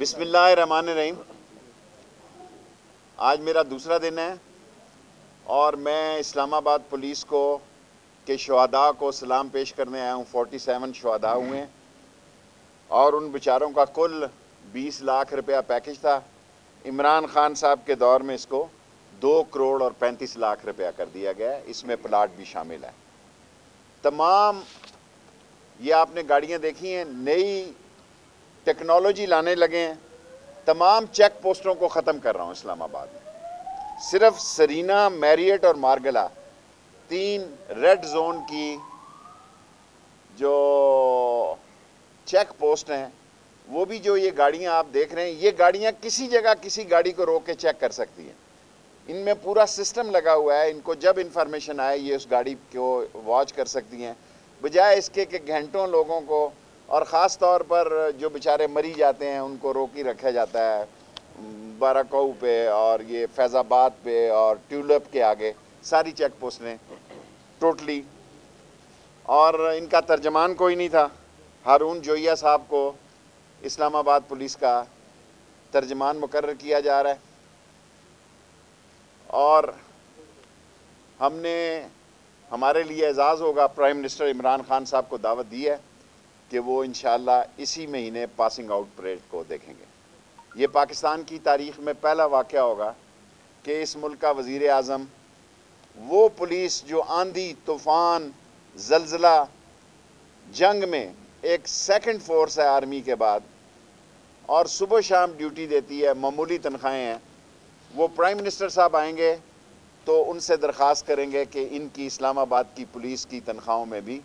बिस्मिल्लाहिर्रहमानिर्रहीम। आज मेरा दूसरा दिन है और मैं इस्लामाबाद पुलिस को के शुहदा को सलाम पेश करने आया हूँ। 47 शुहदा हुए हैं और उन बेचारों का कुल 20 लाख रुपया पैकेज था। इमरान खान साहब के दौर में इसको 2 करोड़ और 35 लाख रुपया कर दिया गया है। इसमें प्लाट भी शामिल है। तमाम ये आपने गाड़ियाँ देखी हैं, नई टेक्नोलॉजी लाने लगे हैं। तमाम चेक पोस्टों को ख़त्म कर रहा हूँ इस्लामाबाद में। सिर्फ सरीना, मैरियट और मार्गला 3 रेड जोन की जो चेक पोस्ट हैं, वो भी जो ये गाड़ियाँ आप देख रहे हैं, ये गाड़ियाँ किसी जगह किसी गाड़ी को रोक के चेक कर सकती हैं। इनमें पूरा सिस्टम लगा हुआ है। इनको जब इंफॉर्मेशन आए ये उस गाड़ी को वॉच कर सकती हैं, बजाय इसके कि घंटों लोगों को और ख़ास तौर पर जो बेचारे मरी जाते हैं उनको रोक ही रखा जाता है। बाराकाऊ पे और ये फैज़ाबाद पे और ट्यूलिप के आगे सारी चेक पोस्टें टोटली, और इनका तर्जमान कोई नहीं था। हारून जोइया साहब को इस्लामाबाद पुलिस का तर्जमान मुकर्रर किया जा रहा है और हमारे लिए एजाज़ होगा, प्राइम मिनिस्टर इमरान खान साहब को दावत दी है कि वो इंशाअल्लाह इसी महीने पासिंग आउट परेड को देखेंगे। ये पाकिस्तान की तारीख़ में पहला वाक़या होगा कि इस मुल्क का वज़ीर आज़म वो पुलिस जो आंधी, तूफ़ान, ज़लज़ला, जंग में एक सेकंड फोर्स है आर्मी के बाद और सुबह शाम ड्यूटी देती है, मामूली तनख्वाहें हैं, वो प्राइम मिनिस्टर साहब आएंगे तो उनसे दरख्वास्त करेंगे कि इनकी इस्लामाबाद की पुलिस की तनख्वाहों में भी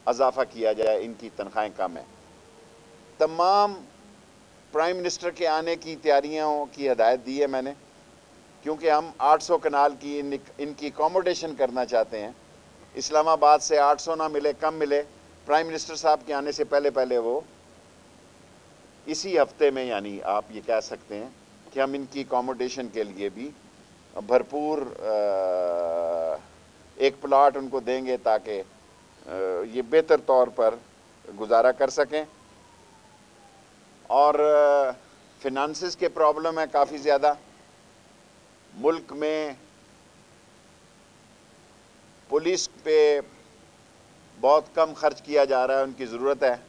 इजाफ़ा किया जाए, इनकी तनख्वाहें कम है। तमाम प्राइम मिनिस्टर के आने की तैयारियों की हदायत दी है मैंने, क्योंकि हम 800 कनाल की इनकी अकोमोडेशन करना चाहते हैं। इस्लामाबाद से 800 ना मिले, कम मिले, प्राइम मिनिस्टर साहब के आने से पहले वो इसी हफ्ते में, यानी आप ये कह सकते हैं कि हम इनकी अकोमोडेशन के लिए भी भरपूर एक प्लाट उनको देंगे ताकि ये बेहतर तौर पर गुजारा कर सकें। और फिनांसिस के प्रॉब्लम है काफ़ी ज़्यादा मुल्क में। पुलिस पे बहुत कम खर्च किया जा रहा है, उनकी ज़रूरत है।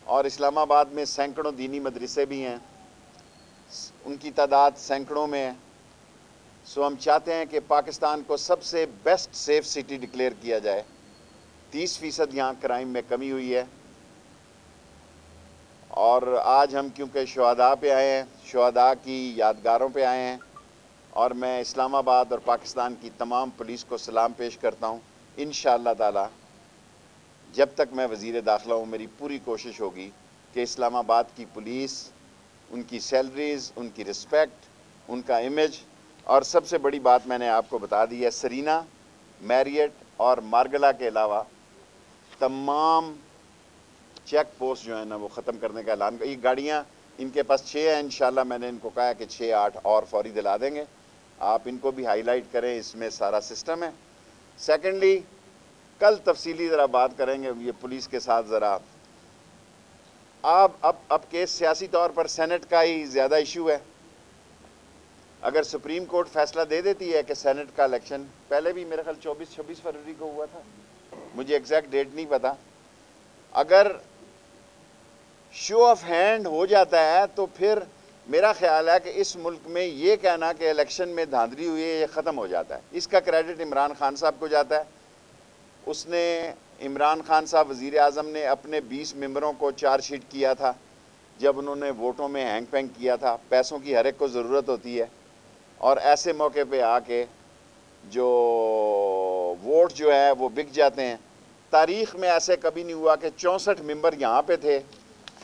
और इस्लामाबाद में सैकड़ों दीनी मदरसे भी हैं, उनकी तादाद सैकड़ों में है। सो हम चाहते हैं कि पाकिस्तान को सबसे बेस्ट सेफ सिटी डिक्लेयर किया जाए। 30% यहाँ क्राइम में कमी हुई है। और आज हम क्योंकि शुहदा पे आए हैं, शुहदा की यादगारों पे आए हैं, और मैं इस्लामाबाद और पाकिस्तान की तमाम पुलिस को सलाम पेश करता हूँ। इंशाअल्लाह ताला जब तक मैं वज़ीर दाखिला हूँ, मेरी पूरी कोशिश होगी कि इस्लामाबाद की पुलिस, उनकी सैलरीज़, उनकी रिस्पेक्ट, उनका इमेज, और सबसे बड़ी बात मैंने आपको बता दी है, सरीना, मैरियट और मार्गला के अलावा तमाम चेक पोस्ट जो है ना वो ख़त्म करने का ऐलान। ये गाड़ियाँ इनके पास 6 हैं, इंशाल्लाह मैंने इनको कहा है कि 6-8 और फौरी दिला देंगे। आप इनको भी हाईलाइट करें, इसमें सारा सिस्टम है। सेकेंडली, कल तफसीली ज़रा बात करेंगे ये पुलिस के साथ ज़रा। अब केस सियासी तौर पर सेनेट का ही ज़्यादा इशू है। अगर सुप्रीम कोर्ट फैसला दे देती है कि सेनेट का इलेक्शन, पहले भी मेरे ख्याल 24-26 फरवरी को हुआ था, मुझे एग्जैक्ट डेट नहीं पता, अगर शो ऑफ हैंड हो जाता है तो फिर मेरा ख्याल है कि इस मुल्क में ये कहना कि इलेक्शन में धांधली हुई है ये ख़त्म हो जाता है। इसका क्रेडिट इमरान खान साहब को जाता है। उसने, इमरान खान साहब वज़ीर आज़म ने अपने 20 मेंबरों को चार्जशीट किया था जब उन्होंने वोटों में हैंग पैंग किया था। पैसों की हर एक को ज़रूरत होती है और ऐसे मौके पे आके जो वोट जो है वो बिक जाते हैं। तारीख़ में ऐसे कभी नहीं हुआ कि 64 मेंबर यहाँ पे थे,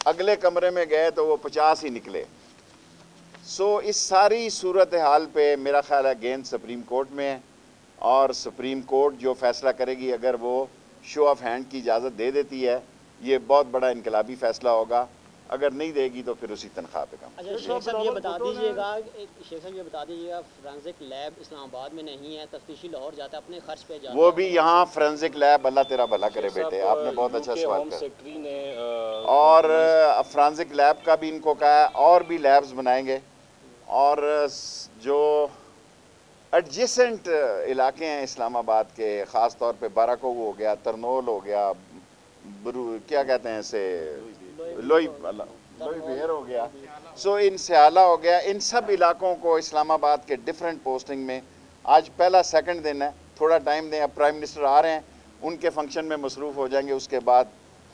अगले कमरे में गए तो वो 50 ही निकले। सो इस सारी सूरत हाल पे मेरा ख्याल है गेंद सुप्रीम कोर्ट में है और सुप्रीम कोर्ट जो फ़ैसला करेगी, अगर वो शो ऑफ हैंड की इजाज़त दे देती है, ये बहुत बड़ा इनकलाबी फ़ैसला होगा اگر نہیں دے گی تو پھر اسی تنخواہ پہ کام۔ اچھا شیخ صاحب یہ بتا دیجیے گا فرانزک لیب اسلام آباد میں نہیں ہے، تفتیشی لاہور جاتا ہے اپنے خرچ پہ جاتا ہے، وہ بھی یہاں فرانزک لیب، اللہ تیرا بھلا کرے بیٹے، آپ نے بہت اچھا سوال کیا، اور فرانزک لیب کا بھی ان کو کہا ہے، اور بھی لیبز بنائیں گے، اور جو ایڈجیسنٹ علاقے ہیں اسلام آباد کے، خاص طور پہ باراکو ہو گیا، ترنول ہو گیا، کیا کہتے ہیں اسے، لوئی بہر ہو گیا، سو ان سیالہ ہو گیا، ان سب علاقوں کو اسلام آباد کے ڈیفرنٹ پوسٹنگ میں آج پہلا سیکنڈ دن ہے، تھوڑا ٹائم دیں، اب پرائم منسٹر آ رہے ہیں، ان کے فنکشن میں مصروف ہو جائیں گے، اس کے بعد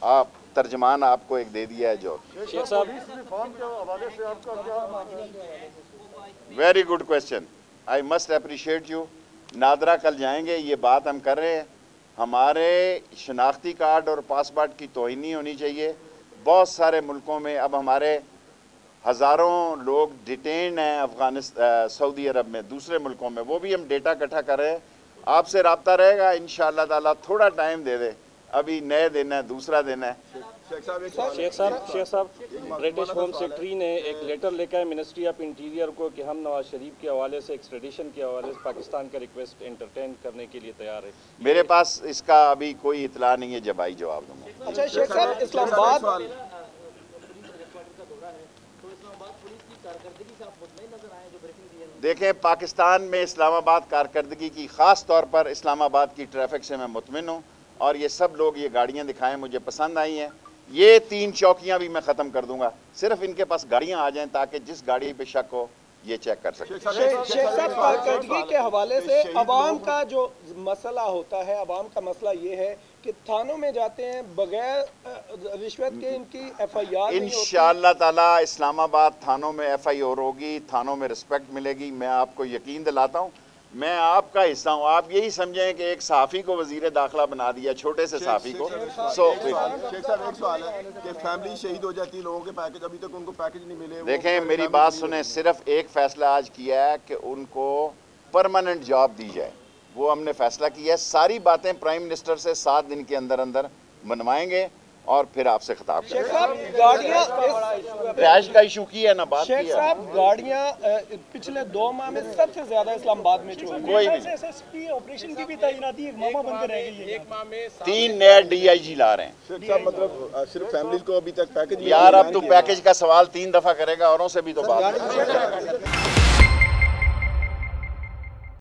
آپ ترجمان آپ کو ایک دے دیا ہے جو۔ شیخ صاحب very good question, I must appreciate you. NADRA کل جائیں گے، یہ بات ہم کر رہے ہیں، ہمارے شناختی کارڈ اور پاسپورٹ کی توہین نہیں ہونی چاہیے۔ بہت سارے ملکوں میں اب ہمارے ہزاروں لوگ ڈیٹینڈ ہیں، سعودی عرب میں، دوسرے ملکوں میں، وہ بھی ہم ڈیٹا اکٹھا کر رہے ہیں، آپ سے رابطہ رہے گا انشاءاللہ تعالیٰ، تھوڑا ٹائم دے دے، ابھی نئے دن ہے، دوسرا دن ہے۔ شیخ صاحب برٹش ہوم سیکرٹری نے ایک لیٹر لکھا ہے منسٹری آف انٹیریئر کو کہ ہم نواز شریف کے حوالے سے ایکسٹریڈیشن کے حوالے سے پاکستان کا ریکویسٹ انٹرٹین کرنے کے لیے تیار ہے۔ میرے پاس اس کا ابھی کوئی اطلاع نہیں ہے، جب آئی جواب دوں گا۔ اچھا شیخ صاحب اسلام آباد دیکھیں، پاکستان میں اسلام آباد کارکردگی کی، خاص طور پر اسلام آباد کی ٹریفک سے میں مطمئن ہوں، اور یہ سب لوگ یہ گاڑیاں دکھائیں مجھے پسند آئی ہیں، یہ 3 چوکیاں بھی میں ختم کر دوں گا، صرف ان کے پاس گاڑیاں آ جائیں تاکہ جس گاڑی پہ شک ہو یہ چیک کر سکتے۔ شیخ صاحب کارکردگی کے حوالے سے عوام کا جو مسئلہ ہوتا ہے، عوام کا مسئلہ یہ ہے کہ تھانوں میں جاتے ہیں بغیر رشوت کے، ان کی ایف آئی آر نہیں ہوتی۔ انشاءاللہ تعالیٰ اسلام آباد تھانوں میں ایف آئی آر ہوگی، تھانوں میں رسپیکٹ ملے گی، میں آپ کو یقین دلاتا ہوں، میں آپ کا حصہ ہوں۔ آپ یہی سمجھیں کہ ایک صحافی کو وزیر داخلہ بنا دیا، چھوٹے سے صحافی کو۔ شیخ صاحب ایک سوال ہے کہ فیملی شہید ہو جاتی ہے، لوگوں کے پیکج ابھی تک ان کو پیکج نہیں ملے۔ دیکھیں میری بات سنیں، صرف ایک فیصلہ آج کیا ہے کہ ان کو پرماننٹ جاب دی جائے، وہ ہم نے فیصلہ کیا ہے، ساری باتیں پرائم منسٹر سے 7 دن کے اندر اندر منوائیں گے، اور پھر آپ سے خطاب کریں شیخ صاحب گاڑیاں رہائش کا ایشو کی ہے نا، بات شیخ کی ہے صاحب گاڑیاں پچھلے 2 ماہ میں سب سے زیادہ اسلام آباد میں چوری ہوئی۔ کوئی بھی ایس ایس پی آپریشن کی بھی تعیناتی ایک ماما بن کے رہ گئی ہے۔ 3 نئے ڈی آئی جی لا رہے ہیں۔ شیخ صاحب مطلب صرف فیملیز کو ابھی تک پیکج یار اب تو پیکج کا سوال 3 دفعہ کرے گا، اوروں سے بھی تو بات